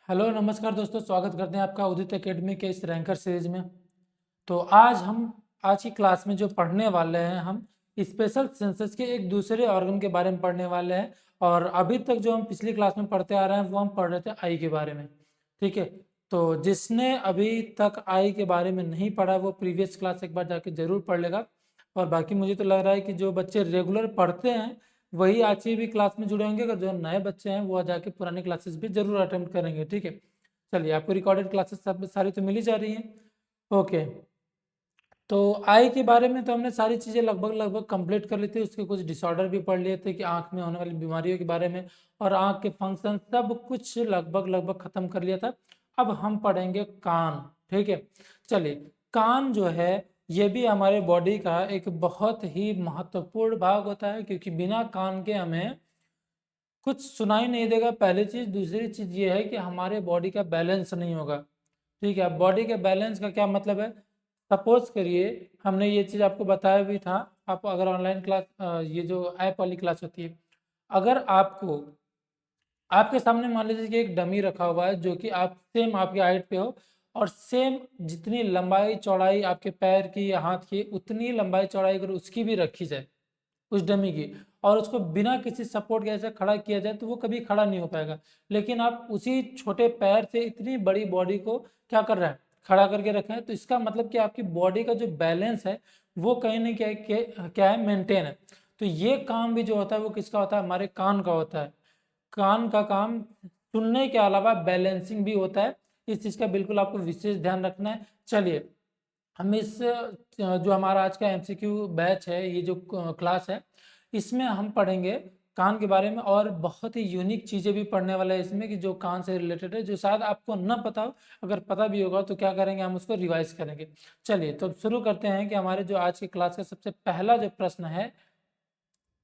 Hello नमस्कार दोस्तों, स्वागत करते हैं आपका उदित एकेडमी के इस रैंकर सीरीज में। तो आज की क्लास में जो पढ़ने वाले हैं हम स्पेशल सेंसस के एक दूसरे ऑर्गन के बारे में पढ़ने वाले हैं। और अभी तक जो हम पिछली क्लास में पढ़ते आ रहे हैं वो हम पढ़ रहे थे आई के बारे में। ठीक है, तो जिसने अभी तक आई के बारे में नहीं पढ़ा वो प्रीवियस क्लास एक बार जाके जरूर पढ़ लेगा। और बाकी मुझे तो लग रहा है कि जो बच्चे रेगुलर पढ़ते हैं वही आज की भी क्लास में जुड़े होंगे। अगर जो नए बच्चे हैं वो जाके पुरानी क्लासेस भी जरूर अटेम्प्ट करेंगे। ठीक है, चलिए आपको रिकॉर्डेड क्लासेस सब सारी तो मिल ही जा रही हैं। ओके, तो आई के बारे में तो हमने सारी चीज़ें लगभग लगभग कंप्लीट कर ली थी। उसके कुछ डिसऑर्डर भी पढ़ लिए थे कि आंख में होने वाली बीमारियों के बारे में, और आंख के फंक्शन सब कुछ लगभग लगभग खत्म कर लिया था। अब हम पढ़ेंगे कान। ठीक है, चलिए कान जो है ये भी हमारे बॉडी का एक बहुत ही महत्वपूर्ण भाग होता है, क्योंकि बिना कान के हमें कुछ सुनाई नहीं देगा। पहली चीज, दूसरी चीज ये है कि हमारे बॉडी का बैलेंस नहीं होगा। ठीक है, बॉडी के बैलेंस का क्या मतलब है? सपोज करिए, हमने ये चीज आपको बताया भी था। आप अगर ऑनलाइन क्लास, ये जो ऐप वाली क्लास होती है, अगर आपको आपके सामने मान लीजिए कि एक डमी रखा हुआ है जो कि आप सेम आपके हाइट पे हो, और सेम जितनी लंबाई चौड़ाई आपके पैर की या हाथ की उतनी लंबाई चौड़ाई अगर उसकी भी रखी जाए, उस डमी की, और उसको बिना किसी सपोर्ट के ऐसे खड़ा किया जाए तो वो कभी खड़ा नहीं हो पाएगा। लेकिन आप उसी छोटे पैर से इतनी बड़ी बॉडी को क्या कर रहे हैं, खड़ा करके रखे हैं। तो इसका मतलब कि आपकी बॉडी का जो बैलेंस है वो कहीं ना कहीं क्या है, मेंटेन है। तो ये काम भी जो होता है वो किसका होता है? हमारे कान का होता है। कान का काम सुनने के अलावा बैलेंसिंग भी होता है। इस चीज का बिल्कुल आपको विशेष ध्यान रखना है। चलिए हम इस जो हमारा आज का एमसीक्यू बैच है, ये जो क्लास है, इसमें हम पढ़ेंगे कान के बारे में, और बहुत ही यूनिक चीज़ें भी पढ़ने वाले हैं इसमें कि जो कान से रिलेटेड है, जो शायद आपको न पता हो। अगर पता भी होगा तो क्या करेंगे, हम उसको रिवाइज करेंगे। चलिए तो शुरू करते हैं कि हमारे जो आज की क्लास का सबसे पहला जो प्रश्न है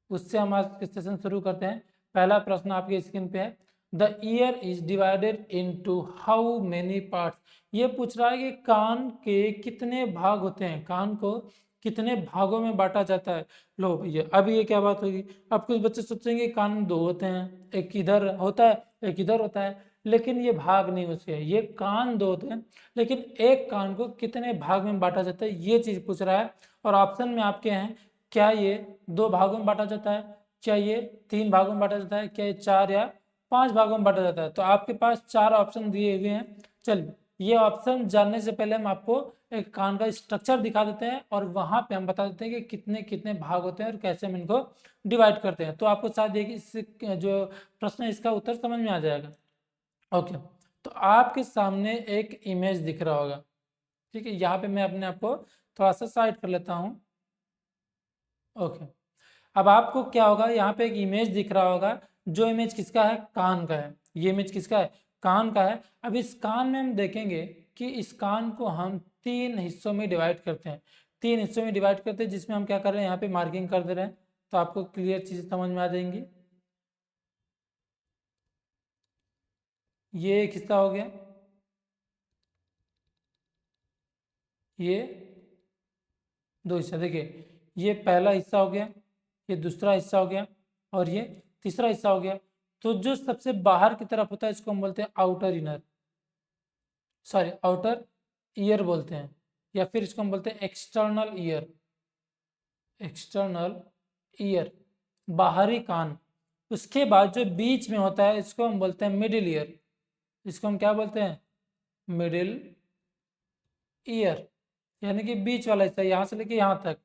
उससे हम आज के सेशन शुरू करते हैं। पहला प्रश्न आपकी स्क्रीन पे है, the year is divided into how many parts. ये पूछ रहा है कि कान के कितने भाग होते हैं, कान को कितने भागों में बांटा जाता है। लो भैया, अब ये क्या बात होगी? अब कुछ बच्चे सोचेंगे कान दो होते हैं, एक इधर होता है एक इधर होता है, लेकिन ये भाग नहीं उसके। ये कान दो होते हैं, लेकिन एक कान को कितने भाग में बांटा जाता है ये चीज पूछ रहा है। और ऑप्शन में आपके हैं, क्या ये दो भागों में बांटा जाता है, क्या ये तीन भागों में बांटा जाता है, क्या ये चार या पांच भागों में बांटा जाता है। तो आपके पास चार ऑप्शन दिए हुए हैं। चलिए ये ऑप्शन जानने से पहले हम आपको एक कान का स्ट्रक्चर दिखा देते हैं, और वहां पे हम बता देते हैं कि कितने कितने भाग होते हैं और कैसे हम इनको डिवाइड करते हैं। तो आपको शायद इस जो प्रश्न है इसका उत्तर समझ में आ जाएगा। ओके, तो आपके सामने एक इमेज दिख रहा होगा। ठीक है, यहाँ पे मैं अपने आपको थोड़ा सा साइड कर लेता हूँ। ओके, अब आपको क्या होगा, यहाँ पे एक इमेज दिख रहा होगा। जो इमेज किसका है? कान का है। ये इमेज किसका है? कान का है। अब इस कान में हम देखेंगे कि इस कान को हम तीन हिस्सों में डिवाइड करते हैं। तीन हिस्सों में डिवाइड करते हैं, जिसमें हम क्या कर रहे हैं, यहाँ पे मार्किंग कर दे रहे हैं। तो आपको क्लियर चीजें समझ में आ जाएंगी। ये एक हिस्सा हो गया, ये दो हिस्सा। देखिए, ये पहला हिस्सा हो गया, ये दूसरा हिस्सा हो गया, और ये तीसरा हिस्सा हो गया। तो जो सबसे बाहर की तरफ होता है इसको हम बोलते हैं outer inner, sorry outer ear बोलते हैं, या फिर इसको हम बोलते हैं एक्सटर्नल ईयर। एक्सटर्नल ईयर, बाहरी कान। उसके बाद जो बीच में होता है इसको हम बोलते हैं मिडिल ईयर। इसको हम क्या बोलते हैं? मिडिल ईयर, यानी कि बीच वाला हिस्सा, यहाँ से लेके यहाँ तक।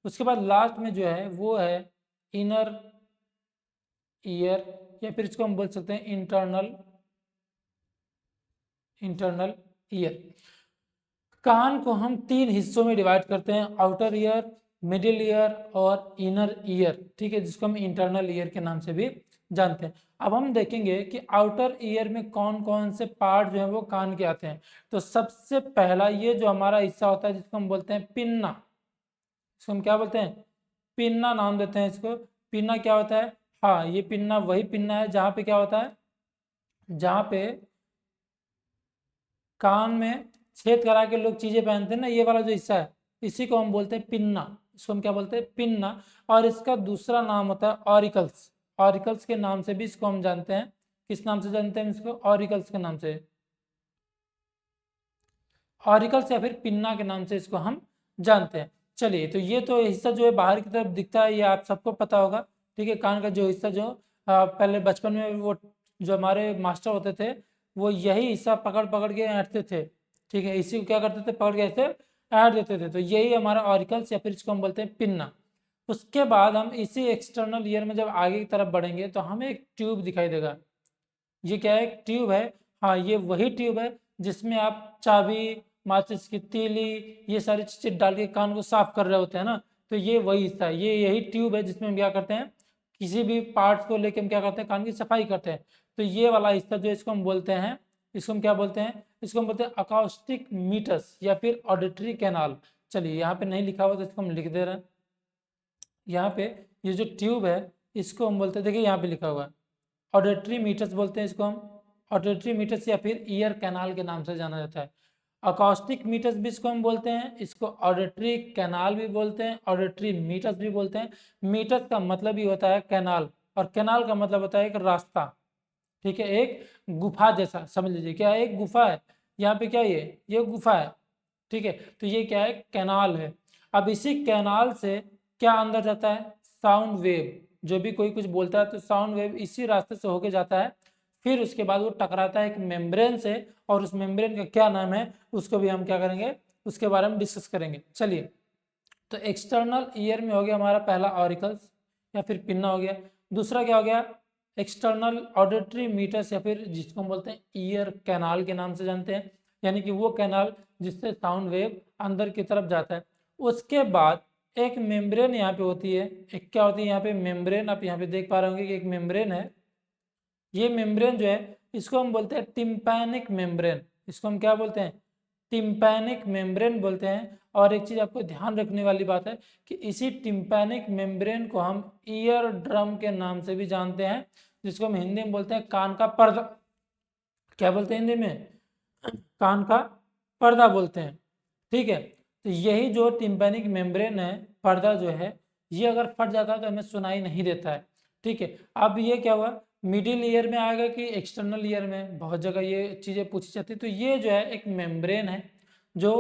उसके बाद लास्ट में जो है वो है इनर ईयर, या फिर इसको हम बोल सकते हैं इंटरनल इंटरनल ईयर। कान को हम तीन हिस्सों में डिवाइड करते हैं, आउटर ईयर, मिडिल ईयर और इनर ईयर। ठीक है, जिसको हम इंटरनल ईयर के नाम से भी जानते हैं। अब हम देखेंगे कि आउटर ईयर में कौन कौन से पार्ट जो है वो कान के आते हैं। तो सबसे पहला ये जो हमारा हिस्सा होता है जिसको हम बोलते हैं पिन्ना। इसको हम क्या बोलते हैं? पिन्ना नाम देते हैं इसको। पिन्ना क्या होता है? हाँ, ये पिन्ना वही पिन्ना है जहाँ पे क्या होता है, जहाँ पे कान में छेद करा के लोग चीजें पहनते हैं ना, ये वाला जो हिस्सा है इसी को हम बोलते हैं पिन्ना। इसको हम क्या बोलते हैं? पिन्ना। और इसका दूसरा नाम होता है ऑरिकल्स। ऑरिकल्स के नाम से भी इसको हम जानते हैं, किस नाम से जानते हैं इसको? ऑरिकल्स के नाम से, ऑरिकल्स या फिर पिन्ना के नाम से इसको हम जानते हैं। चलिए, तो ये तो हिस्सा जो है बाहर की तरफ दिखता है, ये आप सबको पता होगा। ठीक है, कान का जो हिस्सा जो पहले बचपन में वो जो हमारे मास्टर होते थे वो यही हिस्सा पकड़ पकड़ के ऐंठते थे। ठीक है, इसी को क्या करते थे, पकड़ के ऐसे ऐंठ देते थे, तो यही हमारा ऑरिकल्स या फिर इसको हम बोलते हैं पिन्ना। उसके बाद हम इसी एक्सटर्नल ईयर में जब आगे की तरफ बढ़ेंगे तो हमें एक ट्यूब दिखाई देगा। ये क्या है? एक ट्यूब है। हाँ, ये वही ट्यूब है जिसमें आप चाबी, माचिस की तीली, ये सारी चीजें डाल के कान को साफ कर रहे होते हैं ना, तो ये वही हिस्सा है, ये यही ट्यूब है जिसमें हम क्या करते हैं, किसी भी पार्ट को लेके हम क्या करते हैं, कान की सफाई करते हैं। तो ये वाला हिस्सा जो इसको हम बोलते हैं, इसको हम क्या बोलते हैं, इसको हम बोलते हैं अकाउस्टिक मीटस या फिर ऑडिटरी कैनाल। चलिए, यहाँ पे नहीं लिखा हुआ तो इसको हम लिख दे रहे हैं। यहाँ पे ये जो ट्यूब है इसको हम बोलते हैं, देखिए यहाँ पे लिखा हुआ है ऑडिटरी मीटर्स बोलते हैं इसको हम। ऑडिटरी मीटर्स या फिर ईयर कैनाल के नाम से जाना जाता है। अकॉस्टिक मीटर्स भी इसको हम बोलते हैं, इसको ऑडिटरी कैनाल भी बोलते हैं, ऑडिटरी मीटर्स भी बोलते हैं। मीटर्स का मतलब ही होता है कैनाल, और कैनाल का मतलब होता है एक रास्ता। ठीक है, एक गुफा जैसा समझ लीजिए, क्या है, एक गुफा है। यहाँ पे क्या ये गुफा है। ठीक है, तो ये क्या है, कैनाल है। अब इसी कैनाल से क्या अंदर जाता है, साउंड वेव। जो भी कोई कुछ बोलता है तो साउंड वेव इसी रास्ते से होके जाता है। फिर उसके बाद वो टकराता है एक मेम्ब्रेन से, और उस मेम्ब्रेन का क्या नाम है उसको भी हम क्या करेंगे, उसके बारे में डिस्कस करेंगे। चलिए, तो एक्सटर्नल ईयर में हो गया हमारा पहला ऑरिकल्स या फिर पिन्ना हो गया। दूसरा क्या हो गया, एक्सटर्नल ऑडिटरी मीटर्स या फिर जिसको हम बोलते हैं ईयर कैनाल के नाम से जानते हैं, यानी कि वो कैनाल जिससे साउंड वेव अंदर की तरफ जाता है। उसके बाद एक मेम्ब्रेन यहाँ पे होती है, एक क्या होती है यहाँ पे, मेम्ब्रेन। आप यहाँ पे देख पा रहे होंगे कि एक मेम्ब्रेन है। ये मेम्ब्रेन जो है इसको हम बोलते हैं टिम्पैनिक मेम्ब्रेन। इसको हम क्या बोलते हैं, टिम्पैनिक मेम्ब्रेन बोलते हैं। और एक चीज आपको ध्यान रखने वाली बात है कि इसी टिम्पैनिक मेम्ब्रेन को हम ईयर ड्रम के नाम से भी जानते हैं, जिसको हम हिंदी में बोलते हैं कान का पर्दा। क्या बोलते हैं हिंदी में, कान का पर्दा बोलते हैं। ठीक है, तो यही जो टिम्पैनिक मेम्ब्रेन है, पर्दा जो है, ये अगर फट जाता है तो हमें सुनाई नहीं देता है। ठीक है, अब ये क्या हुआ, मिडिल ईयर में आएगा कि एक्सटर्नल ईयर में, बहुत जगह ये चीज़ें पूछी जाती है। तो ये जो है एक मेम्ब्रेन है जो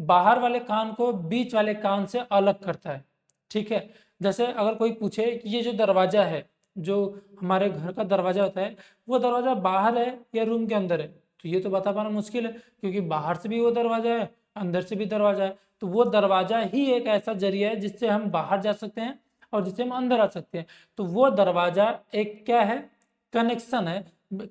बाहर वाले कान को बीच वाले कान से अलग करता है। ठीक है, जैसे अगर कोई पूछे कि ये जो दरवाजा है, जो हमारे घर का दरवाजा होता है, वो दरवाजा बाहर है या रूम के अंदर है, तो ये तो बता पाना मुश्किल है, क्योंकि बाहर से भी वो दरवाजा है, अंदर से भी दरवाजा है। तो वो दरवाजा ही एक ऐसा जरिया है जिससे हम बाहर जा सकते हैं और जिससे हम अंदर आ सकते हैं। तो वो दरवाजा एक क्या है, कनेक्शन है,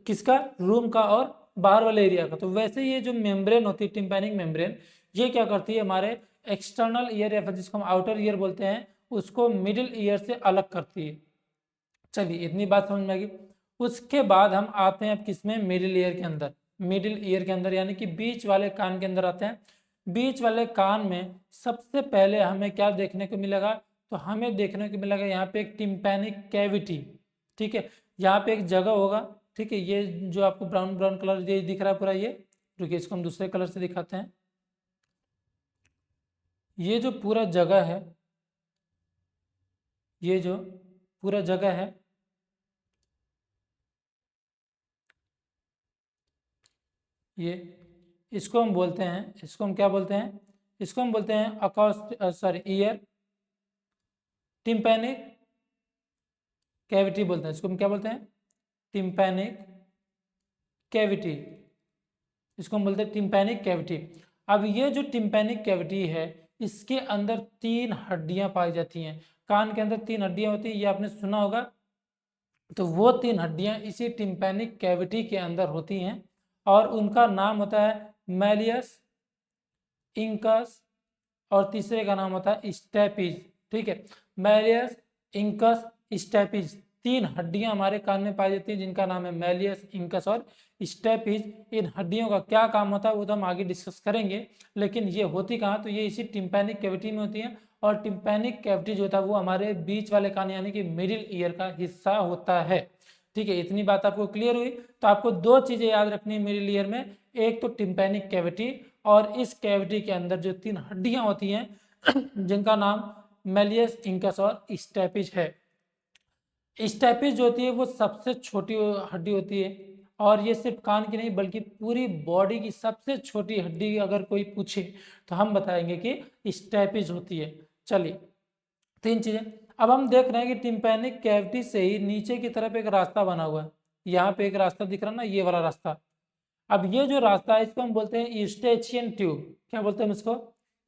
किसका, रूम का और बाहर वाले एरिया का। तो वैसे ये जो मेम्ब्रेन होती है, टिम्पैनिक मेम्ब्रेन, ये क्या करती है, हमारे एक्सटर्नल ईयर या फिर जिसको हम आउटर ईयर बोलते हैं, उसको मिडिल ईयर से अलग करती है। चलिए, इतनी बात समझ में आ गई। उसके बाद हम आते हैं अब किसमें, मिडिल ईयर के अंदर। मिडिल ईयर के अंदर यानी कि बीच वाले कान के अंदर आते हैं। बीच वाले कान में सबसे पहले हमें क्या देखने को मिलेगा, तो हमें देखने को मिलेगा यहाँ पे एक टिम्पैनिक कैविटी। ठीक है, यहाँ पे एक जगह होगा। ठीक है, ये जो आपको ब्राउन ब्राउन कलर ये दिख रहा है पूरा, ये रुकिए इसको हम दूसरे कलर से दिखाते हैं। ये जो पूरा जगह है, ये जो पूरा जगह है, ये इसको हम बोलते हैं, इसको हम क्या बोलते हैं, इसको हम बोलते हैं ईयर टिम्पैनिक कैविटी बोलते हैं। इसको हम क्या बोलते हैं, टिम्पैनिक कैविटी। इसको हम बोलते हैं टिम्पैनिक कैविटी। अब ये जो टिम्पैनिक कैविटी है, इसके अंदर 3 हड्डियां पाई जाती हैं। कान के अंदर 3 हड्डियां होती हैं, ये आपने सुना होगा। तो वो 3 हड्डियां इसी टिम्पैनिक कैविटी के अंदर होती हैं, और उनका नाम होता है मैलियस, इंकस, और तीसरे का नाम होता है स्टेपिज। ठीक है, मैलियस, इंकस, स्टेपिज, 3 हड्डियां हमारे कान में पाई जाती हैं, जिनका नाम है मैलियस, इंकस और स्टेपिज। इन हड्डियों का क्या काम होता है वो तो हम आगे डिस्कस करेंगे, लेकिन ये होती कहाँ, तो ये इसी टिम्पैनिक कैविटी में होती है। और टिम्पैनिक कैविटी जो होता है वो हमारे बीच वाले कान यानी कि मिडिल ईयर का हिस्सा होता है। ठीक है, इतनी बात आपको क्लियर हुई। तो आपको 2 चीजें याद रखनी है मिडिल ईयर में, एक तो टिम्पैनिक कैविटी, और इस कैविटी के अंदर जो 3 हड्डियां होती हैं जिनका नाम मैलियस, इंकस और स्टेपिज है। स्टेपिस जो होती है वो सबसे छोटी हड्डी होती है, और ये सिर्फ कान की नहीं बल्कि पूरी बॉडी की सबसे छोटी हड्डी अगर कोई पूछे तो हम बताएंगे कि स्टेपिस होती है। चलिए, तीन चीजें। अब हम देख रहे हैं कि टिम्पैनिक कैविटी से ही नीचे की तरफ एक रास्ता बना हुआ है। यहाँ पे एक रास्ता दिख रहा है ना, ये वाला रास्ता। अब ये जो रास्ता है इसको हम बोलते हैं यूस्टेचियन ट्यूब। क्या बोलते हैं हम इसको?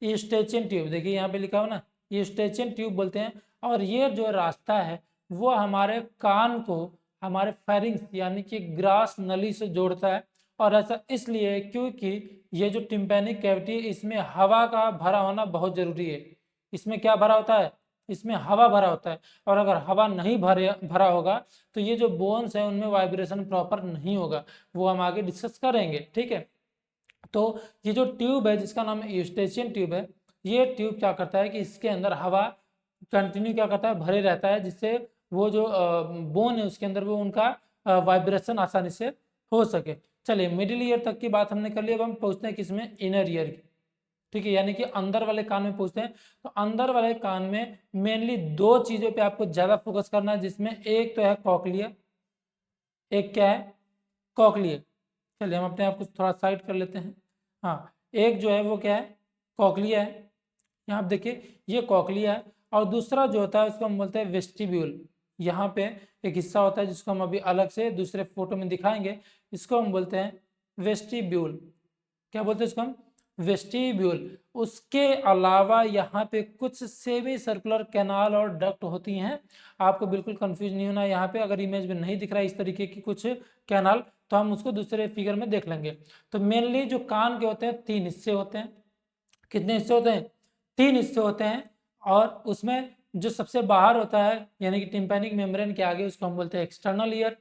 Eustachian tube. देखिए यहाँ पे लिखा हो ना, यूस्टेचियन ट्यूब बोलते हैं। और ये जो रास्ता है वो हमारे कान को हमारे फेरिंग्स यानी कि ग्रास नली से जोड़ता है। और ऐसा इसलिए क्योंकि ये जो टिम्पैनिक कैविटी है इसमें हवा का भरा होना बहुत जरूरी है। इसमें क्या भरा होता है? इसमें हवा भरा होता है। और अगर हवा नहीं भरा होगा तो ये जो बोन्स है उनमें वाइब्रेशन प्रॉपर नहीं होगा। वो हम आगे डिस्कस करेंगे, ठीक है। तो ये जो ट्यूब है जिसका नाम यूस्टेचियन ट्यूब है, ये ट्यूब क्या करता है कि इसके अंदर हवा कंटिन्यू क्या करता है, भरे रहता है, जिससे वो जो बोन है उसके अंदर वो उनका वाइब्रेशन आसानी से हो सके। चलिए, मिडिल ईयर तक की बात हमने कर ली। अब हम पहुंचते हैं किसमें? इनर ईयर की, ठीक है, यानी कि अंदर वाले कान में पूछते हैं। तो अंदर वाले कान में मेनली दो चीजों पे आपको ज्यादा फोकस करना है, जिसमें एक तो है कॉकलिया, एक क्या है? कॉकलिया। चलिए हम अपने आप को थोड़ा साइड कर लेते हैं। हाँ, एक जो है वो क्या है? कॉकलिया है। यहाँ आप देखिए ये कॉकलिया है। और दूसरा जो होता है उसको हम बोलते हैं वेस्टिब्यूल। यहाँ पे एक हिस्सा होता है जिसको हम अभी अलग से दूसरे फोटो में दिखाएंगे, इसको हम बोलते हैं वेस्टिब्यूल। क्या बोलते हैं इसको हम? वेस्टिब्यूल। उसके अलावा यहाँ पे कुछ सेमी सर्कुलर कैनाल और डक्ट होती हैं। आपको बिल्कुल कंफ्यूज नहीं होना। यहाँ पे अगर इमेज में नहीं दिख रहा है इस तरीके की कुछ कैनाल, तो हम उसको दूसरे फिगर में देख लेंगे। तो मेनली जो कान के होते हैं तीन हिस्से होते हैं। कितने हिस्से होते हैं? तीन हिस्से होते हैं। और उसमें जो सबसे बाहर होता है यानी कि टिम्पैनिक मेम्ब्रेन के आगे, उसको हम बोलते हैं एक्सटर्नल ईयर।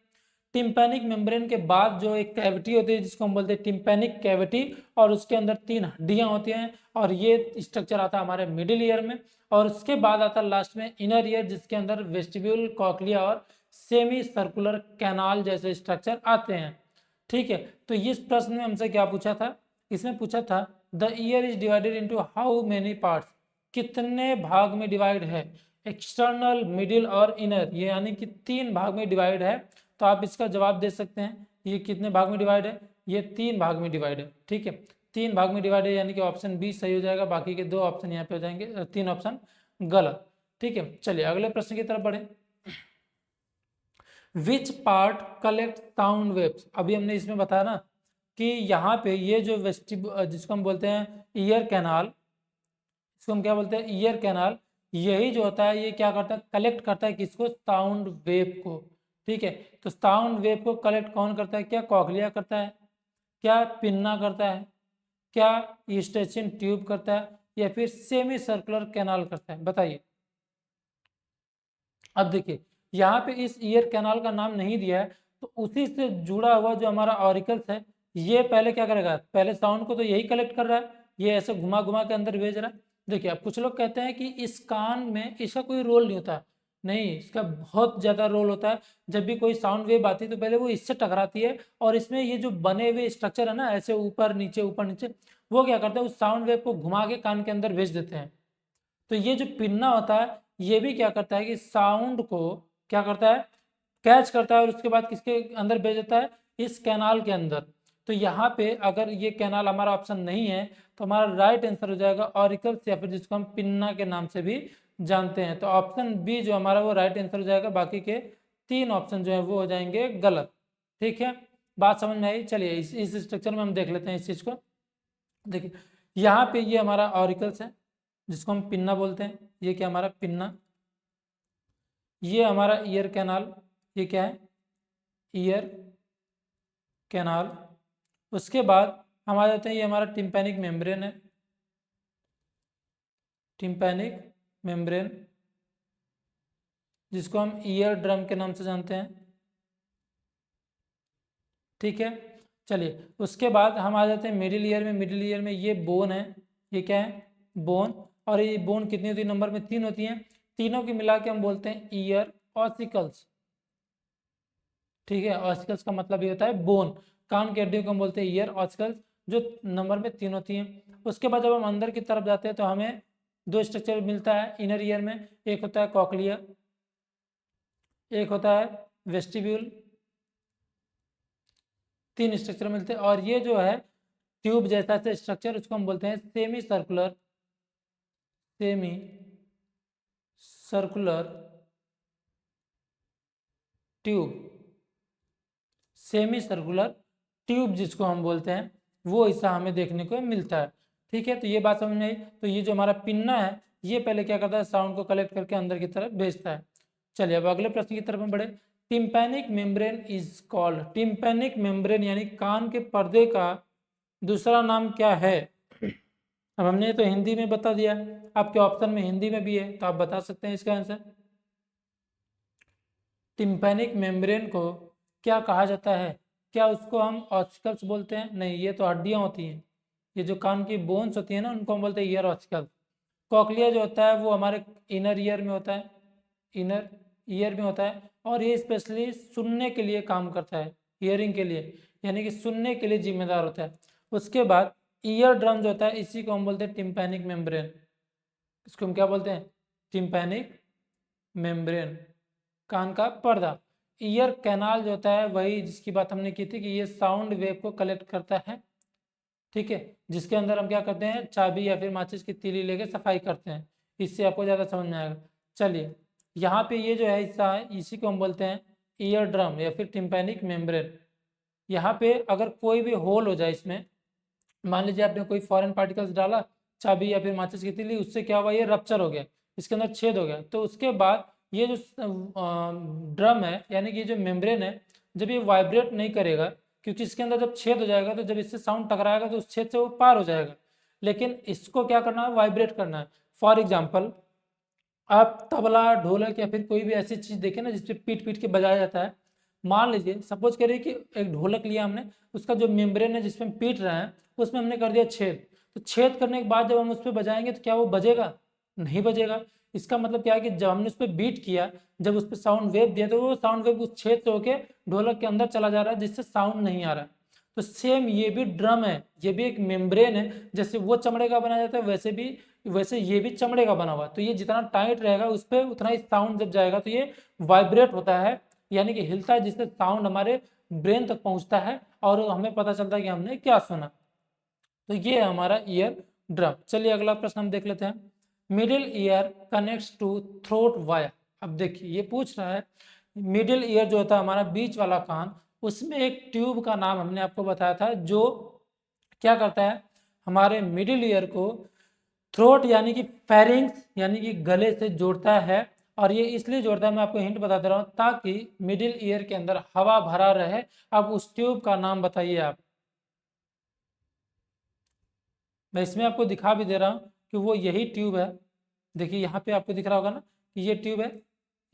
टिम्पैनिक मेम्ब्रेन के बाद जो एक कैविटी होती है जिसको हम बोलते हैं टिम्पैनिक कैविटी, और उसके अंदर तीन हड्डियां होती हैं, और ये स्ट्रक्चर आता है हमारे मिडिल ईयर में। और उसके बाद आता है लास्ट में इनर ईयर, जिसके अंदर वेस्टिब्यूल, कॉकलिया और सेमी सर्कुलर कैनाल जैसे स्ट्रक्चर आते हैं, ठीक है। तो इस प्रश्न में हमसे क्या पूछा था? इसमें पूछा था the year is divided into how many parts. कितने भाग में डिवाइड है? एक्सटर्नल, मिडिल और इनर, ये यानी कि तीन भाग में डिवाइड है। तो आप इसका जवाब दे सकते हैं, ये कितने भाग में डिवाइड है? ये तीन भाग में डिवाइड है, ठीक है। तीन भाग में डिवाइड है यानी कि ऑप्शन बी सही हो जाएगा, बाकी के दो ऑप्शन यहाँ पे हो जाएंगे, तीन ऑप्शन गलत, ठीक है। चलिए अगले प्रश्न की तरफ बढ़े। Which part collect sound waves. अभी हमने इसमें बताया ना कि यहाँ पे ये जो जिसको हम बोलते हैं ईयर कैनाल, इसको हम क्या बोलते हैं? Ear canal. यही जो होता है ये क्या करता है? कलेक्ट करता है किसको? साउंड वेव को, ठीक है। तो साउंड वेव को कलेक्ट कौन करता है? क्या कॉकलिया करता है? क्या पिन्ना करता है? क्या यूस्टेचियन ट्यूब करता है? या फिर सेमी सर्कुलर कैनाल करता है? बताइए। अब देखिए यहाँ पे इस ईयर कैनाल का नाम नहीं दिया है, तो उसी से जुड़ा हुआ जो हमारा ऑरिकल्स है ये पहले क्या करेगा? पहले साउंड को तो यही कलेक्ट कर रहा है, ये ऐसे घुमा घुमा के अंदर भेज रहा है। देखिए अब कुछ लोग कहते हैं कि इस कान में इसका कोई रोल नहीं होता। नहीं, इसका बहुत ज्यादा रोल होता है। जब भी कोई साउंड वेव आती है तो पहले वो इससे टकराती है, और इसमें ये जो बने हुए स्ट्रक्चर है ना, ऐसे ऊपर नीचे, वो क्या करते हैं? उस साउंड वेव को घुमा के कान के अंदर भेज देते हैं। तो ये जो पिन्ना होता है ये भी क्या करता है कि साउंड को क्या करता है? कैच करता है, और उसके बाद किसके अंदर भेज देता है? इस कैनाल के अंदर। तो यहाँ पे अगर ये कैनाल हमारा ऑप्शन नहीं है तो हमारा राइट आंसर हो जाएगा ऑरिकल्स, या फिर जिसको हम पिन्ना के नाम से भी जानते हैं। तो ऑप्शन बी जो हमारा वो राइट आंसर हो जाएगा, बाकी के तीन ऑप्शन जो है वो हो जाएंगे गलत, ठीक है। बात समझ में आई? चलिए इस स्ट्रक्चर में हम देख लेते हैं इस चीज को। देखिए यहाँ पे ये हमारा ऑरिकल्स है जिसको हम पिन्ना बोलते हैं। ये क्या हमारा पिन्ना, ये हमारा ईयर कैनाल, ये क्या है? Ear canal. उसके बाद हम आ जाते हैं, ये हमारा टिम्पैनिक मेम्ब्रेन है, टिम्पैनिक मेम्ब्रेन, जिसको हम ईयर ड्रम के नाम से जानते हैं, ठीक है। चलिए उसके बाद हम आ जाते हैं मिडिल ईयर में। मिडिल ईयर में ये बोन है, ये क्या है? बोन। और ये बोन कितनी होती है? नंबर में तीन होती हैं। तीनों की मिला के हम बोलते हैं ईयर ऑसिकल्स, ठीक है। ऑसिकल्स का मतलब ये होता है बोन। कान की हड्डियों को हम बोलते हैं ईयर ऑसिकल्स, जो नंबर में तीन होती हैं। उसके बाद जब हम अंदर की तरफ जाते हैं तो हमें दो स्ट्रक्चर मिलता है इनर ईयर में। एक होता है कॉकलिया, एक होता है वेस्टिब्यूल, 3 स्ट्रक्चर मिलते हैं। और ये जो है ट्यूब जैसा से स्ट्रक्चर, उसको हम बोलते हैं semi circular, semi circular tube, semi circular tube जिसको हम बोलते हैं, वो ऐसा हमें देखने को मिलता है। ठीक है, तो ये बात समझ में आई। तो ये जो हमारा पिन्ना है, ये पहले क्या करता है, साउंड को कलेक्ट करके अंदर की तरफ भेजता है। चलिए अब अगले प्रश्न की तरफ हम बढ़े। Tympanic membrane is called, tympanic membrane यानी कान के पर्दे का दूसरा नाम क्या है? अब हमने तो हिंदी में बता दिया, आपके ऑप्शन में हिंदी में भी है, तो आप बता सकते हैं इसका आंसर। टिम्पैनिक मेम्ब्रेन को क्या कहा जाता है? क्या उसको हम ऑसिकल्स बोलते हैं? नहीं, ये तो हड्डियां होती हैं, ये जो कान की बोन्स होती है ना, उनको हम बोलते हैं ईयर ऑसिकल्स। कॉकलिया जो होता है वो हमारे इनर ईयर में होता है, इनर ईयर में होता है, और ये स्पेशली सुनने के लिए काम करता है, हियरिंग के लिए, यानी कि सुनने के लिए जिम्मेदार होता है। उसके बाद ईयर ड्रम जो होता है, इसी को हम बोलते हैं टिम्पैनिक मेम्ब्रेन। इसको हम क्या बोलते हैं? टिम्पैनिक मेम्ब्रेन, कान का पर्दा। ईयर कैनाल जो होता है, वही जिसकी बात हमने की थी कि ये साउंड वेव को कलेक्ट करता है, ठीक है, जिसके अंदर हम क्या करते हैं, चाबी या फिर माचिस की तीली लेके सफाई करते हैं। इससे आपको ज़्यादा समझ में आएगा। चलिए, यहाँ पे ये जो है हिस्सा है, इसी को हम बोलते हैं ईयर ड्रम या फिर टिम्पैनिक मेम्ब्रेन। यहाँ पे अगर कोई भी होल हो जाए इसमें, मान लीजिए आपने कोई फॉरेन पार्टिकल्स डाला चाबी या फिर माचिस की तीली, उससे क्या हुआ, ये रप्चर हो गया, इसके अंदर छेद हो गया, तो उसके बाद ये जो ड्रम है यानी कि जो मेम्ब्रेन है, जब ये वाइब्रेट नहीं करेगा, क्योंकि इसके अंदर जब छेद हो जाएगा तो जब इससे साउंड टकराएगा तो उस छेद से वो पार हो जाएगा, लेकिन इसको क्या करना है, वाइब्रेट करना है। फॉर एग्जाम्पल, आप तबला, ढोलक या फिर कोई भी ऐसी चीज देखे ना जिसपे पीट पीट के बजाया जाता है। मान लीजिए, सपोज करिए कि एक ढोलक लिया हमने, उसका जो मेम्ब्रेन है जिसपे हम पीट रहे हैं, उसमें हमने कर दिया छेद। तो छेद करने के बाद जब हम उस पर बजाएंगे तो क्या वो बजेगा? नहीं बजेगा। इसका मतलब क्या है कि जब हमने उस पर बीट किया, जब उस पर साउंड वेव दिया, तो वो साउंड वेव उस छेद से होके ढोलक के अंदर चला जा रहा है, जिससे साउंड नहीं आ रहा है। तो सेम ये भी ड्रम है, ये भी एक मेम्ब्रेन है। जैसे वो चमड़े का बनाया जाता है, वैसे ये भी चमड़े का बना हुआ। तो ये जितना टाइट रहेगा उस पर उतना ही साउंड जब जाएगा तो ये वाइब्रेट होता है, यानी कि हिलता है, जिससे साउंड हमारे ब्रेन तक पहुंचता है और हमें पता चलता है कि हमने क्या सुना। तो ये है हमारा ईयर ड्रम। चलिए अगला प्रश्न हम देख लेते हैं। Middle ear connects to throat via. अब देखिए ये पूछ रहा है, मिडिल ईयर जो होता है हमारा बीच वाला कान, उसमें एक ट्यूब का नाम हमने आपको बताया था, जो क्या करता है, हमारे मिडिल ईयर को थ्रोट यानी कि फेरिंग्स यानी कि गले से जोड़ता है। और ये इसलिए जोड़ता है, मैं आपको हिंट बता दे रहा हूँ, ताकि मिडिल ईयर के अंदर हवा भरा रहे। अब उस ट्यूब का नाम बताइए आप। मैं इसमें आपको दिखा भी दे रहा हूँ कि वो यही ट्यूब है। देखिए यहाँ पे आपको दिख रहा होगा ना कि ये ट्यूब है,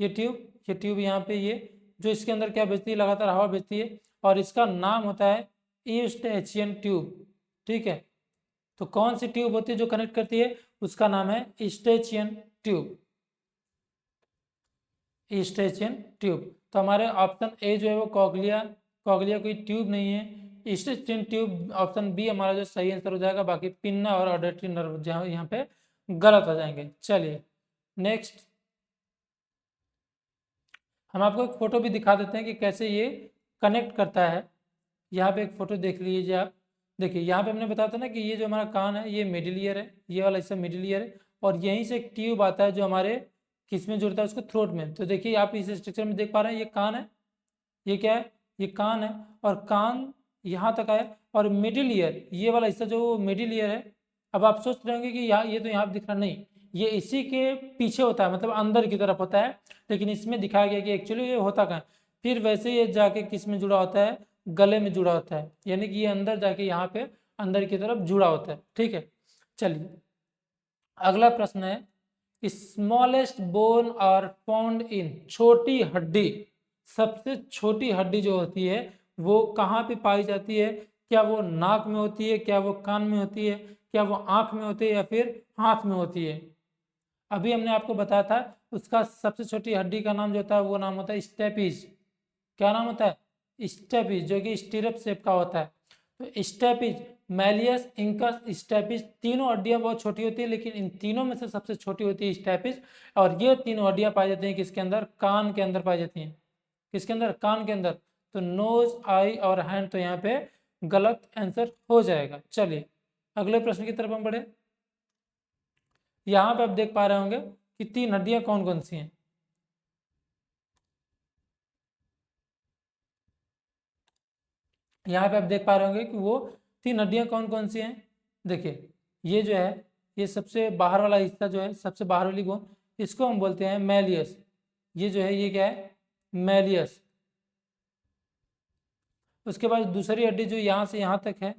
ये ट्यूब यहाँ पे, ये जो इसके अंदर क्या भेजती है, लगातार हवा भेजती है, और इसका नाम होता है ईस्टएचियन ट्यूब। ठीक है, तो कौन सी ट्यूब होती है जो कनेक्ट करती है, उसका नाम है ईस्टएचियन ट्यूब, ईस्टएचियन ट्यूब। तो हमारे ऑप्शन ए जो है वो कॉकलिया, कॉकलिया कोई ट्यूब नहीं है। ईस्टएचियन ट्यूब ऑप्शन बी हमारा जो सही आंसर हो जाएगा। बाकी पिन्ना और ऑडिटरी नर्व जहाँ यहाँ पे गलत हो जाएंगे। चलिए नेक्स्ट, हम आपको एक फोटो भी दिखा देते हैं कि कैसे ये कनेक्ट करता है। यहाँ पे एक फोटो देख लीजिए आप। देखिए यहाँ पे हमने बताया था ना कि ये जो हमारा कान है ये मिडिल ईयर है, ये वाला हिस्सा मिडिल ईयर है, और यहीं से एक ट्यूब आता है जो हमारे किस में जुड़ता है, उसको थ्रोट में। तो देखिए आप इस स्ट्रक्चर में देख पा रहे हैं, ये कान है, ये क्या है, ये कान है, और कान यहाँ तक आया, और मिडिल ईयर ये वाला हिस्सा जो मिडिल ईयर है। अब आप सोच रहे होंगे कि यहाँ ये तो यहाँ पे दिख रहा नहीं, ये इसी के पीछे होता है, मतलब अंदर की तरफ होता है, लेकिन इसमें दिखाया गया कि एक्चुअली ये होता कहाँ है। फिर वैसे ये जाके किस में जुड़ा होता है, गले में जुड़ा होता है, यानी कि ये अंदर जाके यहाँ पे अंदर की तरफ जुड़ा होता है। ठीक है, चलिए अगला प्रश्न है, smallest bone are found in, छोटी हड्डी, सबसे छोटी हड्डी जो होती है वो कहाँ पे पाई जाती है? क्या वो नाक में होती है, क्या वो कान में होती है, क्या वो आंख में होती है, या फिर हाथ में होती है? अभी हमने आपको बताया था उसका सबसे छोटी हड्डी का नाम जो होता है वो नाम होता है स्टेपीज। क्या नाम होता है? स्टेपीज, जो कि स्टीरप शेप का होता है। तो स्टेपिज, मैलियस, इंकस, स्टेपिज, तीनों हड्डियां बहुत छोटी होती है, लेकिन इन तीनों में से सबसे छोटी होती है स्टेपिज। और ये तीनों हड्डियां पाई जाती हैं किसके अंदर? कान के अंदर पाई जाती हैं। किसके अंदर? कान के अंदर। तो नोज, आई और हैंड तो यहाँ पे गलत आंसर हो जाएगा। चलिए अगले प्रश्न की तरफ हम बढ़े। यहाँ पे आप देख पा रहे होंगे कि तीन हड्डियां कौन कौन सी हैं। यहाँ पे आप देख पा रहे होंगे कि वो तीन हड्डियां कौन कौन सी हैं। देखिए ये जो है, ये सबसे बाहर वाला हिस्सा जो है, सबसे बाहर वाली बोन, इसको हम बोलते हैं मैलियस। ये जो है ये क्या है? मैलियस। उसके बाद दूसरी हड्डी जो यहाँ से यहाँ तक है,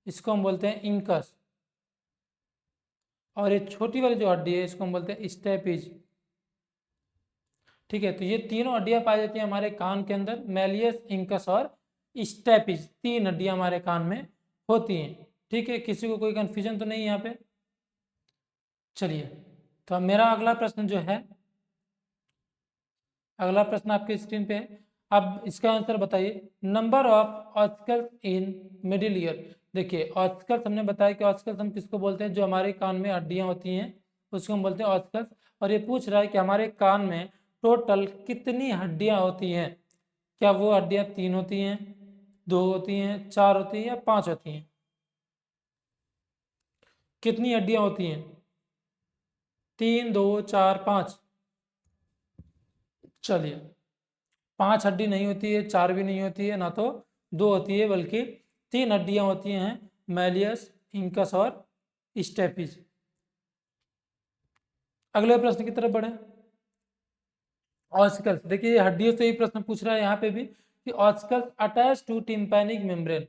इसको हम बोलते हैं इंकस। और ये छोटी वाली जो हड्डी है, इसको हम बोलते हैं स्टेपिज। ठीक है, तो ये तीनों हड्डियां पाई जाती हैं हमारे कान के अंदर, मैलियस, इंकस और स्टेपिज। तीन हड्डियां हमारे कान में होती हैं। ठीक है, किसी को कोई कंफ्यूजन तो नहीं यहाँ पे? चलिए, तो अब मेरा अगला प्रश्न जो है, अगला प्रश्न आपके स्क्रीन पे है। अब इसका आंसर बताइए। Number of ossicles in middle ear. देखिए ऑस्कल्स हमने बताया कि ऑस्कल्स हम किसको बोलते हैं? जो हमारे कान में हड्डियां होती हैं उसको हम बोलते हैं ऑस्कल्स। और ये पूछ रहा है कि हमारे कान में टोटल कितनी हड्डियां होती हैं? क्या वो हड्डियां 3 होती हैं, 2 होती हैं, 4 होती हैं या 5 होती हैं? कितनी हड्डियां होती हैं? 3, 2, 4, 5? चलिए, 5 हड्डी नहीं होती है, 4 भी नहीं होती है, ना तो 2 होती है, बल्कि 3 हड्डियां होती हैं, मैलियस, इंकस और स्टेपिज। अगले प्रश्न की तरफ बढ़े। ऑस्कल्स, देखिए हड्डियों से ही प्रश्न पूछ रहा है यहाँ पे भी कि ऑस्कल्स अटैच टू टिम्पैनिक मेम्ब्रेन।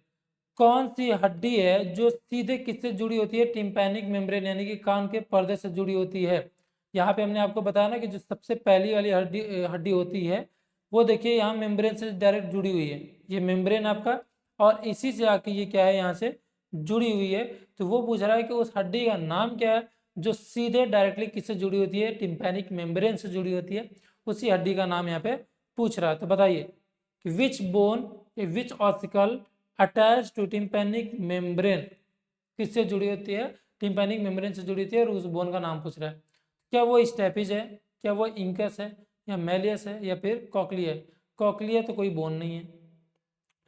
कौन सी हड्डी है जो सीधे किससे जुड़ी होती है? टिम्पैनिक मेम्ब्रेन यानी कि कान के पर्दे से जुड़ी होती है। यहाँ पे हमने आपको बताया ना कि जो सबसे पहली वाली हड्डी हड्डी होती है वो देखिए यहाँ मेम्ब्रेन से डायरेक्ट जुड़ी हुई है। ये मेम्ब्रेन आपका, और इसी से आके ये क्या है, यहाँ से जुड़ी हुई है। तो वो पूछ रहा है कि उस हड्डी का नाम क्या है जो सीधे डायरेक्टली किससे जुड़ी होती है? टिम्पैनिक मेम्ब्रेन से जुड़ी होती है। उसी हड्डी का नाम यहाँ पे पूछ रहा है। तो बताइए कि which bone, which ossicle attach to tympanic membrane, किससे जुड़ी होती है? टिम्पैनिक मेम्ब्रेन से जुड़ी होती है, और उस बोन का नाम पूछ रहा है। क्या वो स्टेपिज है, क्या वो इंकस है, या मैलियस है, या फिर कॉकलिया है? कॉकलिया तो कोई बोन नहीं है।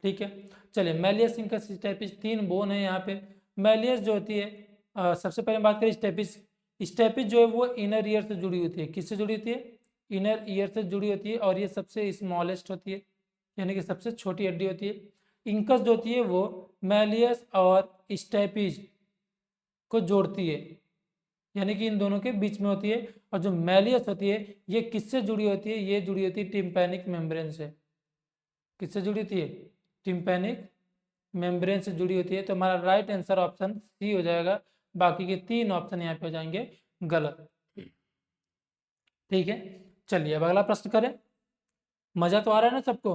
ठीक है, चलिए मैलियस, इंकस, स्टेपिज, 3 बोन है यहाँ पे। मैलियस जो होती है, सबसे पहले बात करें स्टेपिज। स्टेपिज जो है वो इनर ईयर से जुड़ी होती है। किससे जुड़ी होती है? इनर ईयर से जुड़ी होती है, और ये सबसे स्मॉलेस्ट होती है, यानी कि सबसे छोटी हड्डी होती है। इंकस जो होती है वो मैलियस और स्टेपिज को जोड़ती है, यानी कि इन दोनों के बीच में होती है। और जो मैलियस होती है ये किससे जुड़ी होती है? ये जुड़ी होती है टिम्पैनिक मेम्ब्रेन से। किससे जुड़ी होती है? टिम्पैनिक मेम्ब्रेन से जुड़ी होती है। तो हमारा राइट आंसर ऑप्शन सी हो जाएगा। बाकी के 3 ऑप्शन यहाँ पे हो जाएंगे गलत। ठीक है, चलिए अब अगला प्रश्न करें। मजा तो आ रहा है ना सबको?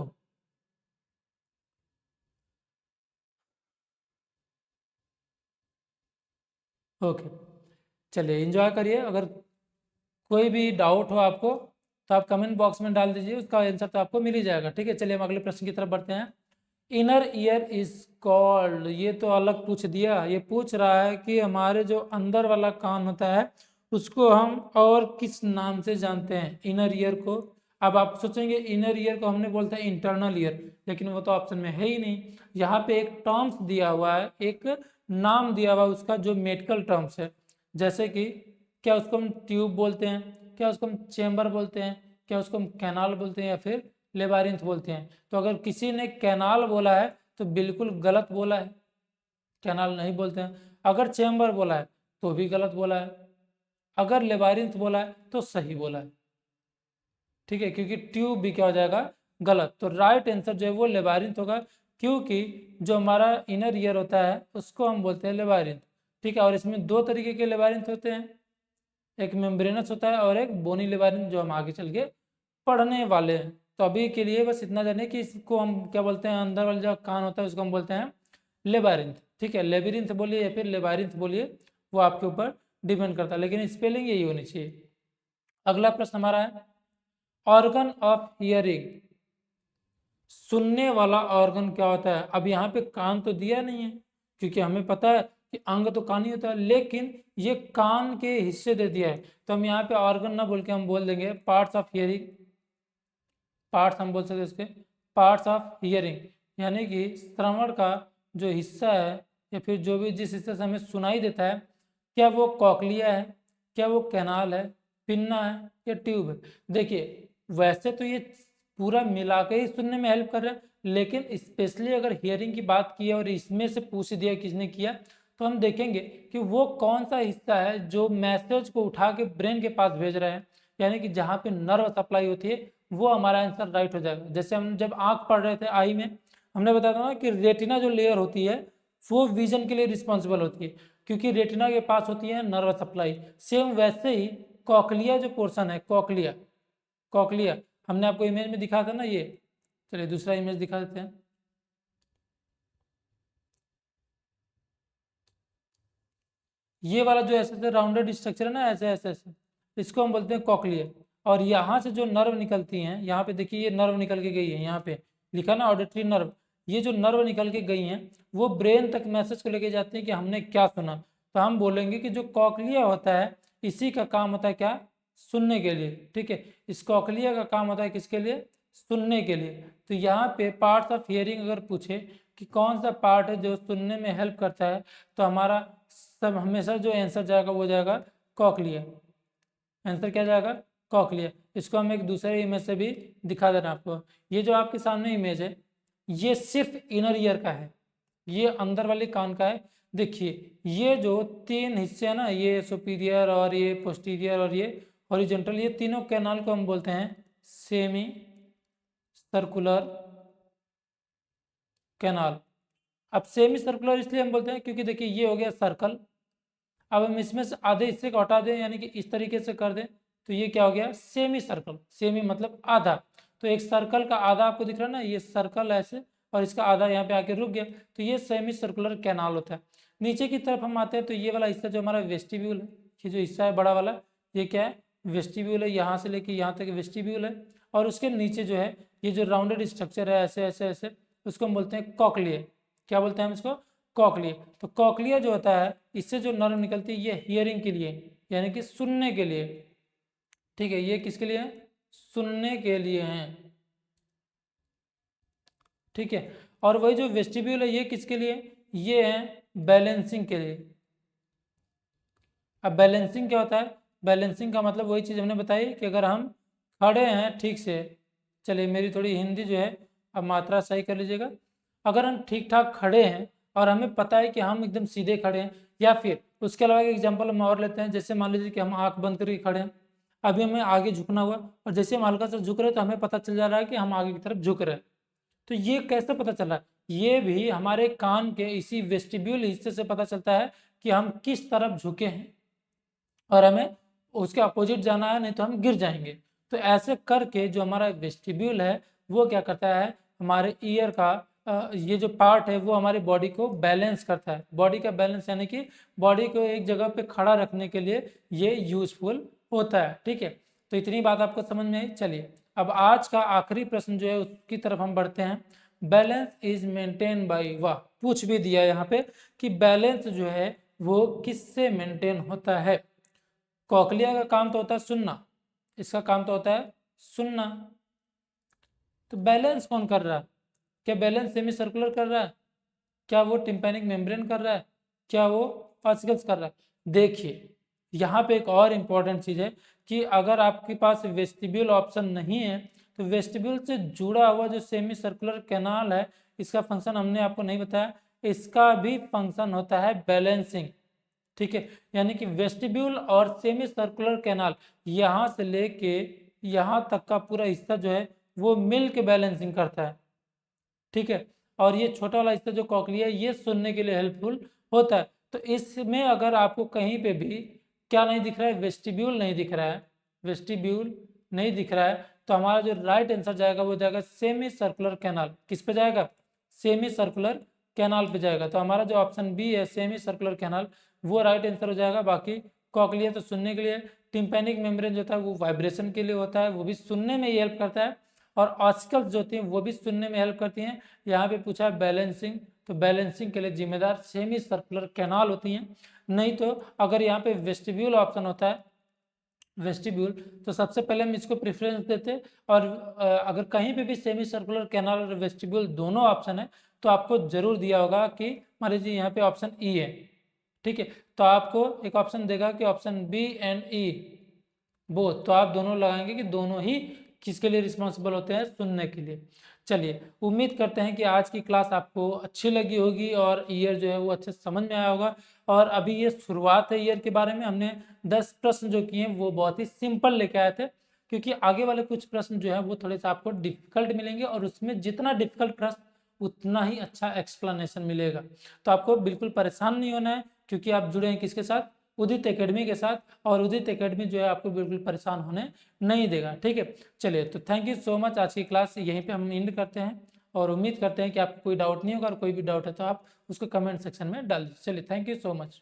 ओके, चलिए एंजॉय करिए। अगर कोई भी डाउट हो आपको तो आप कमेंट बॉक्स में डाल दीजिए, उसका आंसर तो आपको मिल ही जाएगा। ठीक है, चलिए हम अगले प्रश्न की तरफ बढ़ते हैं। इनर ईयर इज कॉल्ड, ये तो अलग पूछ दिया। ये पूछ रहा है कि हमारे जो अंदर वाला कान होता है उसको हम और किस नाम से जानते हैं? इनर ईयर को। अब आप सोचेंगे इनर ईयर को हमने बोलते हैं इंटरनल ईयर, लेकिन वो तो ऑप्शन में है ही नहीं। यहाँ पे एक टर्म्स दिया हुआ है, एक नाम दिया हुआ है उसका, जो मेडिकल टर्म्स है। जैसे कि क्या उसको हम ट्यूब बोलते हैं, क्या उसको हम चेम्बर बोलते हैं, क्या उसको हम कैनाल बोलते हैं, या फिर लेबारिंथ बोलते हैं? तो अगर किसी ने कैनाल बोला है तो बिल्कुल गलत बोला है, कैनाल नहीं बोलते हैं। अगर चेम्बर बोला है तो भी गलत बोला है। अगर लेबारिंथ बोला है तो सही बोला है। ठीक है, क्योंकि ट्यूब भी क्या हो जाएगा? गलत। तो राइट आंसर जो है वो लेबारिंथ होगा, क्योंकि जो हमारा इनर ईयर होता है उसको हम बोलते हैं लेबारिंथ। ठीक है, और इसमें 2 तरीके के लेबारिंथ होते हैं, एक मेम्ब्रेनस होता है और एक बोनी लेबारिंथ, जो हम आगे चल के पढ़ने वाले हैं। तो अभी के लिए बस इतना जाने कि इसको हम क्या बोलते हैं, अंदर वाला जो कान होता है उसको हम बोलते हैं लेबारिंथ। ठीक है, लेबिरिंथ बोलिए या फिर लेबारिंथ बोलिए, वो आपके ऊपर डिपेंड करता है, लेकिन स्पेलिंग यही होनी चाहिए। अगला प्रश्न हमारा है ऑर्गन ऑफ हियरिंग। सुनने वाला ऑर्गन क्या होता है? अब यहाँ पे कान तो दिया नहीं है, क्योंकि हमें पता है कि अंग तो कान ही होता है, लेकिन ये कान के हिस्से दे दिया है, तो हम यहाँ पे ऑर्गन ना बोल के हम बोल देंगे पार्ट्स ऑफ हियरिंग। पार्ट्स हम बोल सकते हैं इसके, पार्ट्स ऑफ हियरिंग, यानी कि श्रवण का जो हिस्सा है या फिर जो भी जिस हिस्से से हमें सुनाई देता है, क्या वो कॉकलिया है, क्या वो कैनाल है, पिन्ना है या ट्यूब है। देखिए वैसे तो ये पूरा मिला के ही सुनने में हेल्प कर रहा है, लेकिन स्पेशली अगर हियरिंग की बात की है और इसमें से पूछ दिया किसने किया, तो हम देखेंगे कि वो कौन सा हिस्सा है जो मैसेज को उठा के ब्रेन के पास भेज रहा है, यानी कि जहाँ पे नर्व सप्लाई होती है, वो हमारा आंसर राइट हो जाएगा। जैसे हम जब आंख पढ़ रहे थे आई में, हमने बताया था ना कि रेटिना जो लेयर होती है वो विजन के लिए रिस्पॉन्सिबल होती है, क्योंकि रेटिना के पास होती है नर्व सप्लाई। सेम वैसे ही कॉकलिया जो पोर्शन है, कॉकलिया, कॉकलिया हमने आपको इमेज में दिखाया था ना ये, चलिए दूसरा इमेज दिखा देते हैं। ये वाला जो ऐसे राउंडेड स्ट्रक्चर है ना, ऐसे ऐसे ऐसे, इसको हम बोलते हैं कॉकलिया। और यहाँ से जो नर्व निकलती हैं, यहाँ पे देखिए ये नर्व निकल के गई है, यहाँ पे लिखा ना ऑडिटरी नर्व, ये जो नर्व निकल के गई हैं वो ब्रेन तक मैसेज को लेके जाती हैं कि हमने क्या सुना। तो हम बोलेंगे कि जो कॉकलिया होता है इसी का काम होता है क्या? सुनने के लिए। ठीक है, इस कॉकलिया का काम होता है किसके लिए? सुनने के लिए। तो यहाँ पे पार्ट्स ऑफ हियरिंग अगर पूछे कि कौन सा पार्ट है जो सुनने में हेल्प करता है, तो हमारा सब हमेशा जो आंसर जाएगा वो जाएगा कॉकलिया। आंसर क्या जाएगा? कॉकलिया। इसको हम एक दूसरे इमेज से भी दिखा दे रहे हैं आपको। ये जो आपके सामने इमेज है ये सिर्फ इनर ईयर का है, ये अंदर वाले कान का है। देखिए ये जो तीन हिस्से हैं ना, ये सुपीरियर और ये पोस्टीरियर और ये हॉरिजॉन्टल, ये तीनों कैनाल को हम बोलते हैं सेमी सर्कुलर कैनाल। अब सेमी सर्कुलर इसलिए हम बोलते हैं क्योंकि देखिए ये हो गया सर्कल, अब हम इसमें से आधे हिस्से को हटा दें, यानी कि इस तरीके से कर दें, तो ये क्या हो गया? Semi circle. सेमी मतलब आधा। तो एक सर्कल का आधा आपको दिख रहा है ना, ये सर्कल ऐसे, और इसका आधा यहाँ पे आके रुक गया, तो ये सेमी सर्कुलर कैनाल होता है। नीचे की तरफ हम आते हैं तो ये वाला हिस्सा जो हमारा वेस्टिब्यूल है, ये जो हिस्सा है बड़ा वाला, ये क्या है? वेस्टिब्यूल है। यहाँ से लेके यहाँ तक वेस्टिब्यूल है, और उसके नीचे जो है ये जो राउंडेड स्ट्रक्चर है ऐसे ऐसे ऐसे, उसको हम बोलते हैं कॉकलिया। क्या बोलते हैं हम इसको? कॉकलिया। तो कॉकलिया जो होता है इससे जो नर्व निकलती है ये हियरिंग के लिए, यानी कि सुनने के लिए। ठीक है, ये किसके लिए है? सुनने के लिए है। ठीक है, और वही जो वेस्टिब्यूल है ये किसके लिए? ये है बैलेंसिंग के लिए। अब बैलेंसिंग क्या होता है? बैलेंसिंग का मतलब वही चीज़ हमने बताई कि अगर हम खड़े हैं ठीक से, चलिए मेरी थोड़ी हिंदी जो है अब मात्रा सही कर लीजिएगा। अगर हम ठीक ठाक खड़े हैं और हमें पता है कि हम एकदम सीधे खड़े हैं, या फिर उसके अलावा एक एग्जांपल हम और लेते हैं, जैसे मान लीजिए कि हम आंख बंद करके खड़े हैं, अभी हमें आगे झुकना हुआ, और जैसे हम हल्का सा झुक रहे हैं तो हमें पता चल जा रहा है कि हम आगे की तरफ झुक रहे हैं। तो ये कैसे पता चल रहा है? ये भी हमारे कान के इसी वेस्टिब्यूल हिस्से से पता चलता है कि हम किस तरफ झुके हैं, और हमें उसके अपोजिट जाना है, नहीं तो हम गिर जाएंगे। तो ऐसे करके जो हमारा वेस्टिब्यूल है वो क्या करता है? हमारे ईयर का ये जो पार्ट है वो हमारी बॉडी को बैलेंस करता है। बॉडी का बैलेंस यानी कि बॉडी को एक जगह पे खड़ा रखने के लिए ये यूजफुल होता है। ठीक है, तो इतनी बात आपको समझ में आई। चलिए अब आज का आखिरी प्रश्न जो है उसकी तरफ हम बढ़ते हैं। बैलेंस इज मेंटेन बाई, वाह, पूछ भी दिया यहाँ पे कि बैलेंस जो है वो किससे मेंटेन होता है? कॉकलिया का काम तो होता है सुनना, इसका काम तो होता है सुनना। तो बैलेंस कौन कर रहा है? क्या बैलेंस सेमी सर्कुलर कर रहा है? क्या वो टिम्पैनिक मेम्ब्रेन कर रहा है? क्या वो ऑसिकल्स कर रहा है? देखिए यहाँ पे एक और इम्पॉर्टेंट चीज़ है कि अगर आपके पास वेस्टिब्यूल ऑप्शन नहीं है, तो वेस्टिब्यूल से जुड़ा हुआ जो सेमी सर्कुलर कैनाल है, इसका फंक्शन हमने आपको नहीं बताया, इसका भी फंक्शन होता है बैलेंसिंग। ठीक है, यानी कि वेस्टिब्यूल और सेमी सर्कुलर कैनाल यहाँ से लेके यहाँ तक का पूरा हिस्सा जो है वो मिल के बैलेंसिंग करता है। ठीक है, और ये छोटा वाला हिस्सा जो कॉकलिया है ये सुनने के लिए हेल्पफुल होता है। तो इसमें अगर आपको कहीं पे भी क्या नहीं दिख रहा है? वेस्टिब्यूल नहीं दिख रहा है, वेस्टिब्यूल नहीं दिख रहा है, तो हमारा जो राइट आंसर जाएगा वो जाएगा सेमी सर्कुलर कैनाल। किस पे जाएगा? सेमी सर्कुलर कैनाल पे जाएगा। तो हमारा जो ऑप्शन बी है सेमी सर्कुलर कैनाल वो राइट आंसर हो जाएगा। बाकी कॉकलिया तो सुनने के लिए, टिम्पैनिक मेम्ब्रेन जो होता है वो वाइब्रेशन के लिए होता है, वो भी सुनने में ही हेल्प करता है, और आर्टिकल्स जो होती हैं वो भी सुनने में हेल्प करती हैं। यहाँ पे पूछा है बैलेंसिंग, तो बैलेंसिंग के लिए जिम्मेदार सेमी सर्कुलर कैनाल होती हैं। नहीं तो अगर यहाँ पे वेस्टिब्यूल ऑप्शन होता है, वेस्टिब्यूल, तो सबसे पहले हम इसको प्रेफरेंस देते। और अगर कहीं पे भी सेमी सर्कुलर कैनाल और वेस्टिब्यूल दोनों ऑप्शन है तो आपको जरूर दिया होगा कि मान लीजिए यहाँ पे ऑप्शन ई है, ठीक है, तो आपको एक ऑप्शन देगा कि option B and E both, तो आप दोनों लगाएंगे कि दोनों ही किसके लिए रिस्पॉन्सिबल होते हैं, सुनने के लिए। चलिए, उम्मीद करते हैं कि आज की क्लास आपको अच्छी लगी होगी और ईयर जो है वो अच्छे समझ में आया होगा। और अभी ये शुरुआत है ईयर के बारे में, हमने 10 प्रश्न जो किए वो बहुत ही सिंपल लेके आए थे, क्योंकि आगे वाले कुछ प्रश्न जो है वो थोड़े से आपको डिफिकल्ट मिलेंगे और उसमें जितना डिफिकल्ट प्रश्न उतना ही अच्छा एक्सप्लेनेशन मिलेगा। तो आपको बिल्कुल परेशान नहीं होना है, क्योंकि आप जुड़े हैं किसके साथ, उदित एकेडमी के साथ, और उदित एकेडमी जो है आपको बिल्कुल परेशान होने नहीं देगा, ठीक है। चलिए, तो थैंक यू सो मच, आज की क्लास यहीं पे हम एंड करते हैं और उम्मीद करते हैं कि आपको कोई डाउट नहीं होगा, और कोई भी डाउट है तो आप उसको कमेंट सेक्शन में डाल दीजिए। चलिए, थैंक यू सो मच।